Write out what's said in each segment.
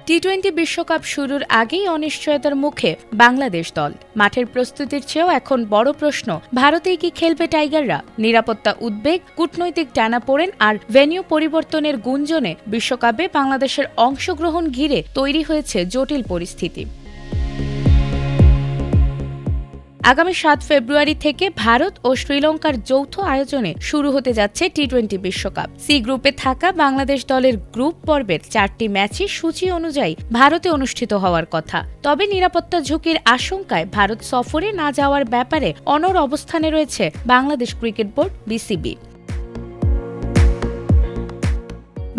টি-20 বিশ্বকাপ শুরুর আগেই অনিশ্চয়তার মুখে বাংলাদেশ দল। মাঠের প্রস্তুতির চেয়েও এখন বড় প্রশ্ন, ভারতেই কি খেলবে টাইগাররা? নিরাপত্তা উদ্বেগ, কূটনৈতিক টানাপোড়েন আর ভেন্যু পরিবর্তনের গুঞ্জনে বিশ্বকাপে বাংলাদেশের অংশগ্রহণ ঘিরে তৈরি হয়েছে জটিল পরিস্থিতি। আগামী 7 ফেব্রুয়ারি থেকে ভারত ও শ্রীলঙ্কার যৌথ আয়োজনে শুরু হতে যাচ্ছে টি-20 বিশ্বকাপ। সি গ্রুপে থাকা বাংলাদেশ দলের গ্রুপ পর্বের 4টি ম্যাচই সূচি অনুযায়ী ভারতে অনুষ্ঠিত হওয়ার কথা। তবে নিরাপত্তা ঝুঁকির আশঙ্কায় ভারত সফরে না যাওয়ার ব্যাপারে অনড় অবস্থানে রয়েছে বাংলাদেশ ক্রিকেট বোর্ড বিসিবি।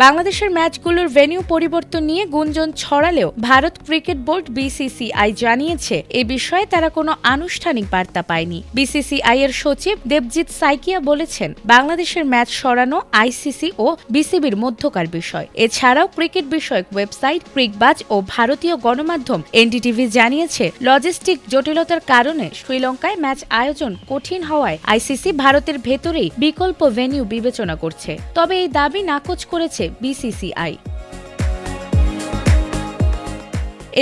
বাংলাদেশের ম্যাচগুলোর ভেন্যু পরিবর্তন নিয়ে গুঞ্জন ছড়ালেও ভারত ক্রিকেট বোর্ড বিসিসিআই জানিয়েছে এ বিষয়ে তারা কোনো আনুষ্ঠানিক বার্তা পায়নি। বিসিসিআই এর সচিব দেবজিৎ সাইকিয়া বলেছেন, বাংলাদেশের ম্যাচ সরানো আইসিসি ও বিসিবির মধ্যকার বিষয়। এছাড়াও ক্রিকেট বিষয়ক ওয়েবসাইট ক্রিকবাজ ও ভারতীয় গণমাধ্যম এনডিটিভি জানিয়েছে, লজিস্টিক জটিলতার কারণে শ্রীলঙ্কায় ম্যাচ আয়োজন কঠিন হওয়ায় আইসিসি ভারতের ভেতরেই বিকল্প ভেন্যু বিবেচনা করছে। তবে এই দাবি নাকচ করেছে বিসিসিআই।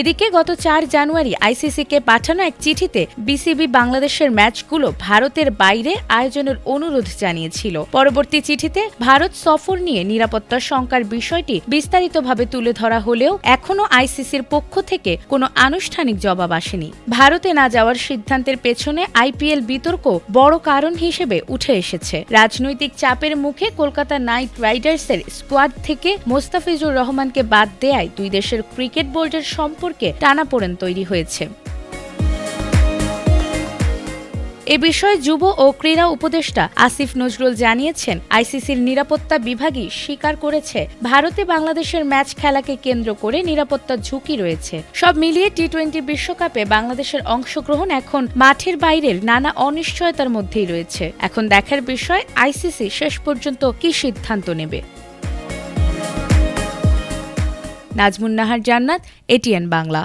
এদিকে গত 4 জানুয়ারি আইসিসিকে পাঠানো এক চিঠিতে বিসিবি বাংলাদেশের ম্যাচগুলো ভারতের বাইরে আয়োজনের অনুরোধ জানিয়েছিল। পরবর্তী চিঠিতে ভারত সফর নিয়ে নিরাপত্তার শঙ্কার বিষয়টি বিস্তারিতভাবে তুলে ধরা হলেও এখনও আইসিসির পক্ষ থেকে কোনো আনুষ্ঠানিক জবাব আসেনি। ভারতে না যাওয়ার সিদ্ধান্তের পেছনে আইপিএল বিতর্ক বড় কারণ হিসেবে উঠে এসেছে। রাজনৈতিক চাপের মুখে কলকাতা নাইট রাইডার্সের স্কোয়াড থেকে মোস্তাফিজুর রহমানকে বাদ দেয়ায় দুই দেশের ক্রিকেট বোর্ডের সম্পর্কে টানাপোড়েন তৈরি হয়েছে। এ বিষয়ে যুব ও ক্রীড়া উপদেষ্টা আসিফ নজরুল জানিয়েছেন, আইসিসির নিরাপত্তা বিভাগই স্বীকার করেছে ভারতে বাংলাদেশের ম্যাচ খেলাকে কেন্দ্র করে নিরাপত্তা ঝুঁকি রয়েছে। সব মিলিয়ে টি-20 বিশ্বকাপে বাংলাদেশের অংশগ্রহণ এখন মাঠের বাইরের নানা অনিশ্চয়তার মধ্যেই রয়েছে। এখন দেখার বিষয় আইসিসি শেষ পর্যন্ত কি সিদ্ধান্ত নেবে। নাজমুন নাহার জান্নাত, এটিএন বাংলা।